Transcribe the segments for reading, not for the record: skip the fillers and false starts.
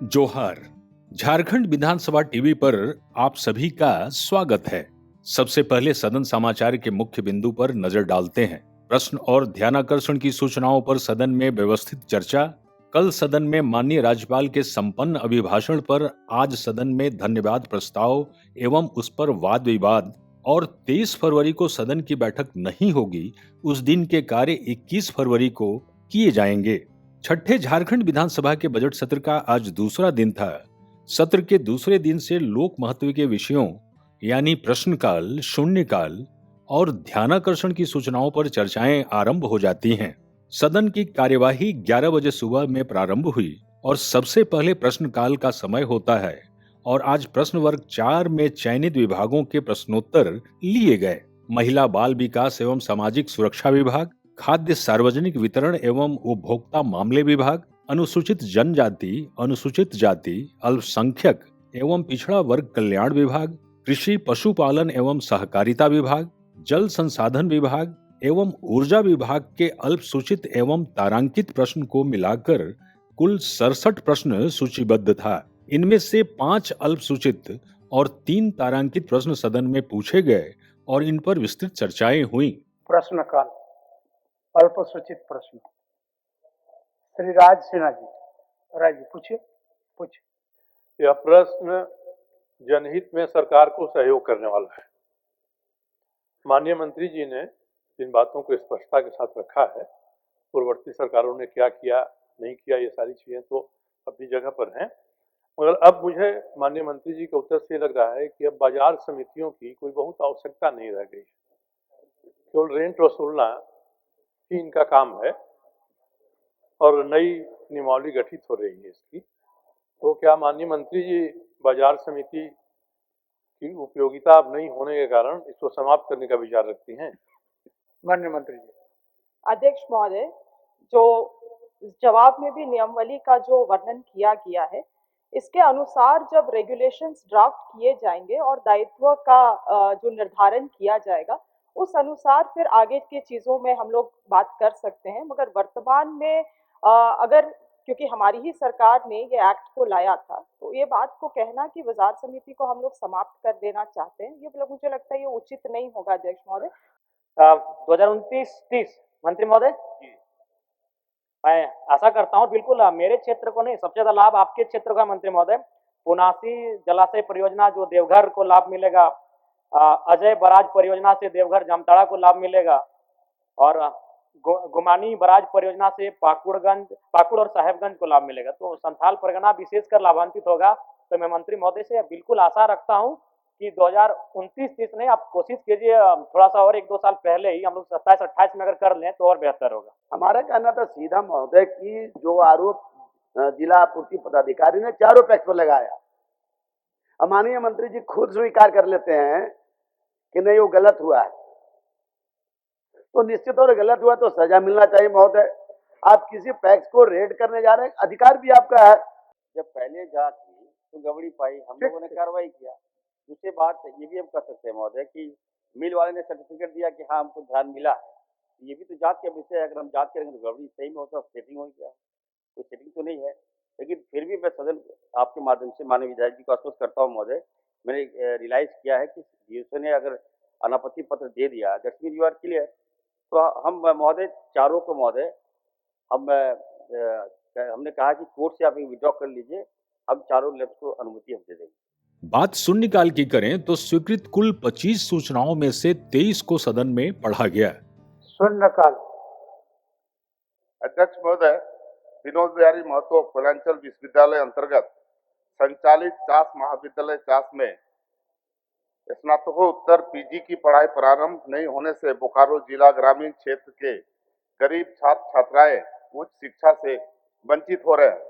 जोहार। झारखंड विधानसभा टीवी पर आप सभी का स्वागत है। सबसे पहले सदन समाचार के मुख्य बिंदु पर नजर डालते हैं। प्रश्न और ध्यानाकर्षण की सूचनाओं पर सदन में व्यवस्थित चर्चा। कल सदन में माननीय राज्यपाल के संपन्न अभिभाषण पर आज सदन में धन्यवाद प्रस्ताव एवं उस पर वाद विवाद। और 23 फरवरी को सदन की बैठक नहीं होगी, उस दिन के कार्य 21 फरवरी को किए जाएंगे। छठे झारखंड विधानसभा के बजट सत्र का आज दूसरा दिन था। सत्र के दूसरे दिन से लोक महत्व के विषयों यानी प्रश्नकाल, शून्यकाल और ध्यानाकर्षण की सूचनाओं पर चर्चाएं आरंभ हो जाती हैं। सदन की कार्यवाही 11 बजे सुबह में प्रारंभ हुई और सबसे पहले प्रश्नकाल का समय होता है और आज प्रश्न वर्ग 4 में चयनित विभागों के प्रश्नोत्तर लिए गए। महिला बाल विकास एवं सामाजिक सुरक्षा विभाग, खाद्य सार्वजनिक वितरण एवं उपभोक्ता मामले विभाग, अनुसूचित जनजाति, अनुसूचित जाति, अल्पसंख्यक एवं पिछड़ा वर्ग कल्याण विभाग, कृषि पशुपालन एवं सहकारिता विभाग, जल संसाधन विभाग एवं ऊर्जा विभाग के अल्पसूचित एवं तारांकित प्रश्न को मिलाकर कुल 67 प्रश्न सूचीबद्ध था। इनमें से 5 अल्पसूचित और 3 तारांकित प्रश्न सदन में पूछे गए और इन पर विस्तृत चर्चाएं हुई। प्रश्नकाल अल्पसूचित प्रश्न। श्री राज सिन्हा जी, राज जी पूछिए। यह प्रश्न जनहित में सरकार को सहयोग करने वाला है। माननीय मंत्री जी ने इन बातों को स्पष्टता के साथ रखा है। पूर्ववर्ती सरकारों ने क्या किया नहीं किया, ये सारी चीजें तो अपनी जगह पर हैं, मगर अब मुझे माननीय मंत्री जी के उत्तर से लग रहा है कि अब बाजार समितियों की कोई बहुत आवश्यकता नहीं रह गई। केवल रेंट वसूलना ही इनका काम है और नई नियमावली गठित हो रही है इसकी। तो क्या माननीय मंत्री जी बाजार समिति की उपयोगिता अब नहीं होने के कारण इसको समाप्त करने का विचार रखती हैं? माननीय मंत्री जी। अध्यक्ष महोदय, जो जवाब में भी नियमावली का जो वर्णन किया गया है, इसके अनुसार जब रेगुलेशंस ड्राफ्ट किए जाएंगे और दायित्व का जो निर्धारण किया जाएगा, उस अनुसार फिर आगे की चीजों में हम लोग बात कर सकते हैं। मगर वर्तमान में अगर क्योंकि हमारी ही सरकार ने ये एक्ट को लाया था, तो ये बात को कहना कि बाजार समिति को हम लोग समाप्त कर देना चाहते हैं, ये मुझे लगता है ये उचित नहीं होगा। अध्यक्ष महोदय, 2029-30 मंत्री महोदय, मैं आशा करता हूं बिल्कुल मेरे क्षेत्र को नहीं, सबसे ज्यादा लाभ आपके क्षेत्र का मंत्री महोदय। पुनासी जलाशय परियोजना जो देवघर को लाभ मिलेगा, अजय बराज परियोजना से देवघर जामताड़ा को लाभ मिलेगा और गुमानी बराज परियोजना से पाकुड़ और साहेबगंज को लाभ मिलेगा। तो संथाल परगना विशेषकर लाभान्वित होगा। तो मैं मंत्री महोदय से बिल्कुल आशा रखता हूं कि 2029-30 नहीं, आप कोशिश कीजिए थोड़ा सा और 1-2 साल पहले ही हम लोग 27-28 में अगर कर लें तो और बेहतर होगा। हमारा कहना था सीधा महोदय कि जो आरोप जिला आपूर्ति पदाधिकारी ने चारों पैक्स पर लगाया, माननीय मंत्री जी खुद स्वीकार कर लेते हैं कि नहीं वो गलत हुआ है, तो निश्चित तौर गलत हुआ तो सजा मिलना चाहिए महोदय। आप किसी पैक्स को रेड करने जा रहे हैं, अधिकार भी आपका है। जब पहले जांच हुई तो गड़बड़ी पाई, हम लोगों ने कार्रवाई किया। दूसरी बात ये भी हम कर सकते हैं महोदय कि मिल वाले ने सर्टिफिकेट दिया कि हाँ हमको ध्यान मिला है, ये भी तो जांच का विषय है। अगर हम जांच करेंगे तो गड़बड़ी सही में होता, सेटिंग हो गया, कोई सेटिंग तो नहीं है। लेकिन फिर भी मैं सदन आपके माध्यम से माननीय विधायक जी को आश्वस्त करता हूँ महोदय, मैंने रियलाइज किया है कि डीएसओ ने अगर अनापत्ति पत्र दे दिया, that's mean you are clear, तो हम महोदय चारों को महोदय हमने कहा कि कोर्ट से आप विड्रॉ कर लीजिए, हम चारों लैब्स को अनुमति हम दे देंगे। बात शून्यकाल की करें तो स्वीकृत कुल 25 सूचनाओं में से 23 को सदन में पढ़ा गया। शून्यकाल। अध्यक्ष महोदय, विनोद बिहारी महतो पूर्वांचल विश्वविद्यालय अंतर्गत संचालित चास महाविद्यालय चास में स्नातकोत्तर पीजी की पढ़ाई प्रारंभ नहीं होने से बोकारो जिला ग्रामीण क्षेत्र के गरीब छात्र छात्राएं उच्च शिक्षा से वंचित हो रहे हैं।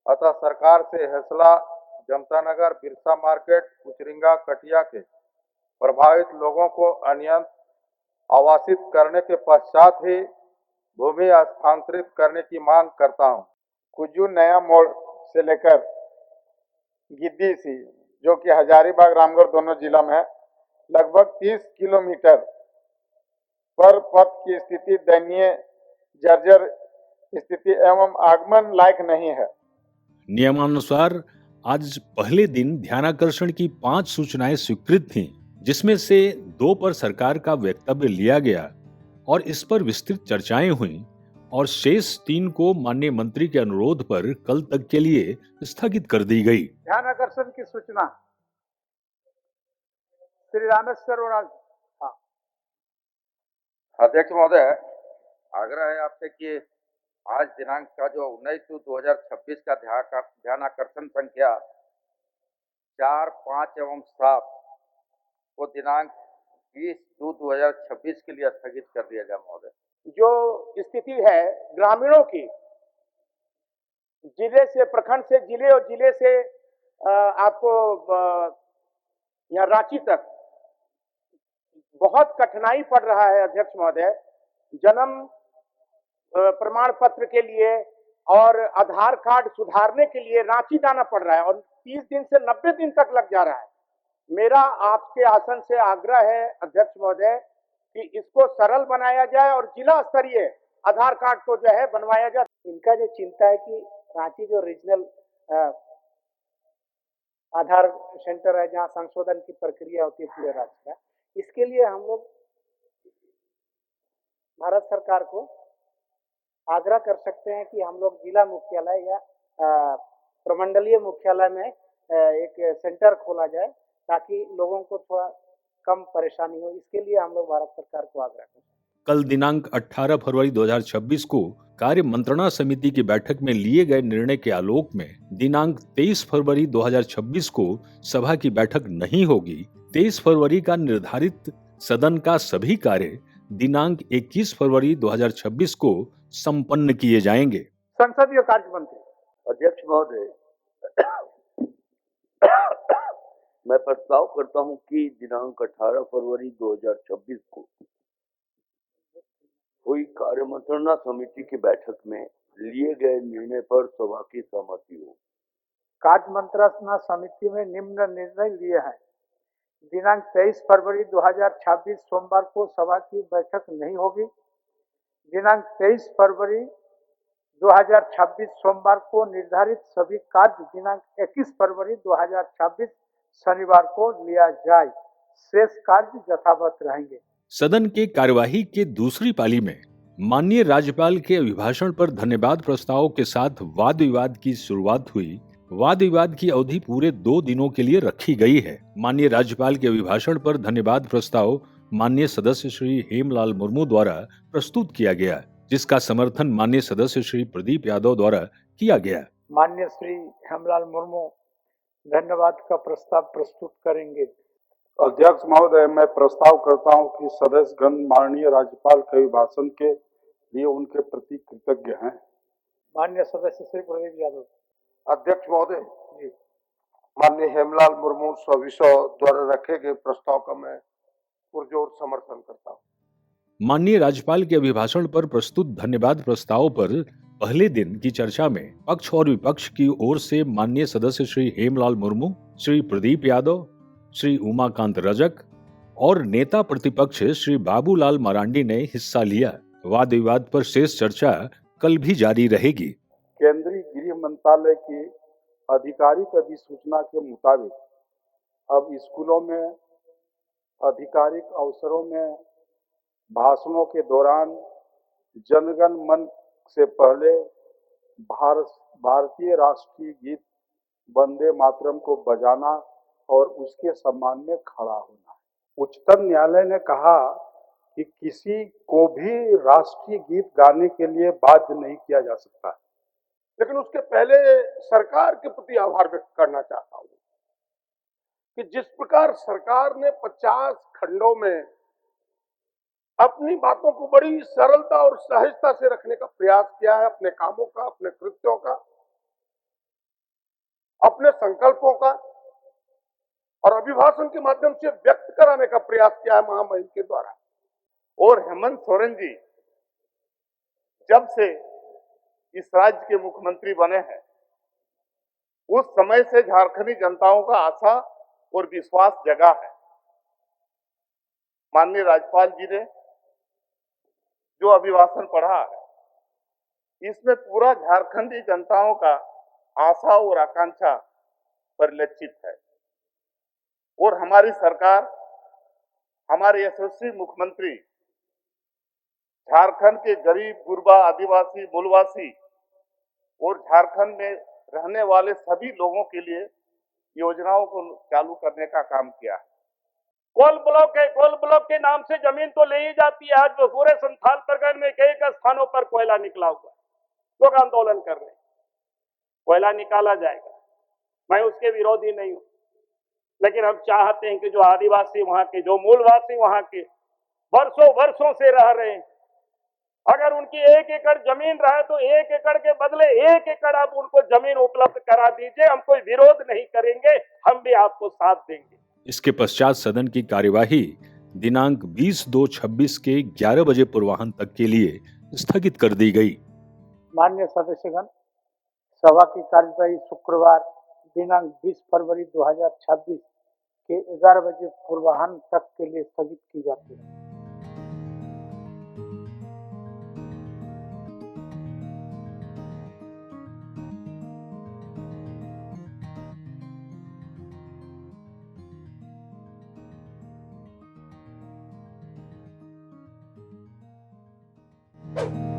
अतः सरकार से हौसला जनता नगर, बिरसा मार्केट, कुचरिंगा, कटिया के प्रभावित लोगों को अनियंत आवासित करने के पश्चात ही भूमि हस्तांतरित करने की मांग करता हूं। कुजू नया मोड़ से लेकर गिद्दी सी, जो कि हजारीबाग रामगढ़ दोनों जिला में है, लगभग 30 किलोमीटर पर पथ की स्थिति दयनीय, जर्जर स्थिति एवं आगमन लायक नहीं है। नियमानुसार आज पहले दिन ध्यानाकर्षण की 5 सूचनाएं स्वीकृत थीं, जिसमें से 2 पर सरकार का वक्तव्य लिया गया और इस पर विस्तृत चर्चाएं हुईं और शेष 3 को माननीय मंत्री के अनुरोध पर कल तक के लिए स्थगित कर दी गई। ध्यान आकर्षण की सूचना श्री रामेश्वर ओराल। हाँ, अध्यक्ष महोदय, आग्रह है आपसे कि आज दिनांक का जो 19/2/2026 का ध्यानाकर्षण संख्या 4, 5 एवं 7 को दिनांक 20/2/2026 के लिए स्थगित कर दिया जाए महोदय। जो स्थिति है ग्रामीणों की, जिले से प्रखंड से जिले और जिले से आपको यहाँ रांची तक बहुत कठिनाई पड़ रहा है अध्यक्ष महोदय। जन्म प्रमाण पत्र के लिए और आधार कार्ड सुधारने के लिए रांची जाना पड़ रहा है और 30 दिन से 90 दिन तक लग जा रहा है। मेरा आपके आसन से आग्रह है अध्यक्ष महोदय कि इसको सरल बनाया जाए और जिला स्तरीय आधार कार्ड को जो है बनवाया जाए। इनका जो चिंता है कि रांची जो रीजनल आधार सेंटर है जहाँ संशोधन की प्रक्रिया होती है पूरे राज्य का, इसके लिए हम लोग भारत सरकार को आग्रह कर सकते हैं कि हम लोग जिला मुख्यालय या प्रमंडलीय मुख्यालय में एक सेंटर खोला जाए ताकि लोगों को थोड़ा कम परेशानी हो। इसके लिए हम लोग भारत सरकार को आग्रह करते हैं। कल दिनांक 18 फरवरी 2026 को कार्य मंत्रणा समिति की बैठक में लिए गए निर्णय के आलोक में दिनांक 23 फरवरी 2026 को सभा की बैठक नहीं होगी। 23 फरवरी का निर्धारित सदन का सभी कार्य दिनांक 21 फरवरी 2026 को संपन्न किए जाएंगे। संसदीय कार्य मंत्री। अध्यक्ष महोदय, मैं प्रस्ताव करता हूं कि दिनांक 18 फरवरी 2026 को हुई कार्य मंत्रणा समिति की बैठक में लिए गए निर्णय पर सभा की सहमति हो। कार्य मंत्रणा समिति में निम्न निर्णय लिए हैं। दिनांक 23 फरवरी 2026 सोमवार को सभा की बैठक नहीं होगी। दिनांक 23 फरवरी 2026 सोमवार को निर्धारित सभी कार्य दिनांक 21 फरवरी 2026 शनिवार को लिया जाए। शेष कार्य यथावत रहेंगे। सदन के कार्यवाही के दूसरी पाली में माननीय राज्यपाल के अभिभाषण पर धन्यवाद प्रस्ताव के साथ वाद विवाद की शुरुआत हुई। वाद विवाद की अवधि पूरे 2 दिनों के लिए रखी गई है। माननीय राज्यपाल के अभिभाषण पर धन्यवाद प्रस्ताव माननीय सदस्य श्री हेमलाल मुर्मू द्वारा प्रस्तुत किया गया, जिसका समर्थन माननीय सदस्य श्री प्रदीप यादव द्वारा किया गया। माननीय श्री हेमलाल मुर्मू धन्यवाद का प्रस्ताव प्रस्तुत करेंगे। अध्यक्ष महोदय, मैं प्रस्ताव करता हूं कि सदस्यगण माननीय राज्यपाल के अभिभाषण के लिए उनके प्रति कृतज्ञ हैं। माननीय सदस्य श्री प्रदीप यादव। अध्यक्ष महोदय, माननीय हेमलाल मुर्मू सविशय द्वारा रखे गए प्रस्ताव का मैं पुरजोर समर्थन करता हूं। माननीय राज्यपाल के अभिभाषण पर प्रस्तुत धन्यवाद प्रस्ताव पर पहले दिन की चर्चा में पक्ष और विपक्ष की ओर से माननीय सदस्य श्री हेमलाल मुर्मू, श्री प्रदीप यादव, श्री उमाकांत रजक और नेता प्रतिपक्ष श्री बाबूलाल मरांडी ने हिस्सा लिया। वाद विवाद पर शेष चर्चा कल भी जारी रहेगी। केंद्रीय गृह मंत्रालय की आधिकारिक अधिसूचना के मुताबिक अब स्कूलों में आधिकारिक अवसरों में भाषणों के दौरान जनगण मन से पहले भारतीय राष्ट्रीय गीत वंदे मातरम को बजाना और उसके सम्मान में खड़ा होना है। उच्चतम न्यायालय ने कहा कि किसी को भी राष्ट्रीय गीत गाने के लिए बाध्य नहीं किया जा सकता है। लेकिन उसके पहले सरकार के प्रति आभार व्यक्त करना चाहता हूं कि जिस प्रकार सरकार ने 50 खंडों में अपनी बातों को बड़ी सरलता और सहजता से रखने का प्रयास किया है, अपने कामों का, अपने कृत्यों का, अपने संकल्पों का और अभिभाषण के माध्यम से व्यक्त कराने का प्रयास किया है महामहिम के द्वारा। और हेमंत सोरेन जी जब से इस राज्य के मुख्यमंत्री बने हैं, उस समय से झारखंडी जनताओं का आशा और विश्वास जगा है। माननीय राज्यपाल जी ने जो अभिभाषण पढ़ा है, इसमें पूरा झारखंडी जनताओं का आशा और आकांक्षा परिलक्षित है और हमारी सरकार, हमारे यशस्वी मुख्यमंत्री झारखंड के गरीब, गुरबा, आदिवासी, मूलवासी और झारखंड में रहने वाले सभी लोगों के लिए योजनाओं को चालू करने का काम किया है। कोल ब्लॉक है, कोल ब्लॉक के नाम से जमीन तो ले ही जाती है। आज वो पूरे संथाल प्रखंड में कई स्थानों पर कोयला निकला हुआ है, लोग आंदोलन कर रहे हैं, कोयला निकाला जाएगा। मैं उसके विरोधी नहीं हूं, लेकिन हम चाहते हैं कि जो आदिवासी वहां के, जो मूलवासी वहां के वर्षों वर्षों से रह रहे हैं, अगर उनकी 1 एकड़ जमीन रहे तो 1 एकड़ के बदले 1 एकड़ आप उनको जमीन उपलब्ध करा दीजिए। हम कोई विरोध नहीं करेंगे, हम भी आपको साथ देंगे। इसके पश्चात सदन की कार्यवाही दिनांक 20/2/26 के 11 बजे पूर्वाह्न तक के लिए स्थगित कर दी गई। माननीय सदस्यगण, सभा की कार्यवाही शुक्रवार दिनांक 20 फरवरी 2026 के 11 बजे पूर्वाह्न तक के लिए स्थगित की जाती है। you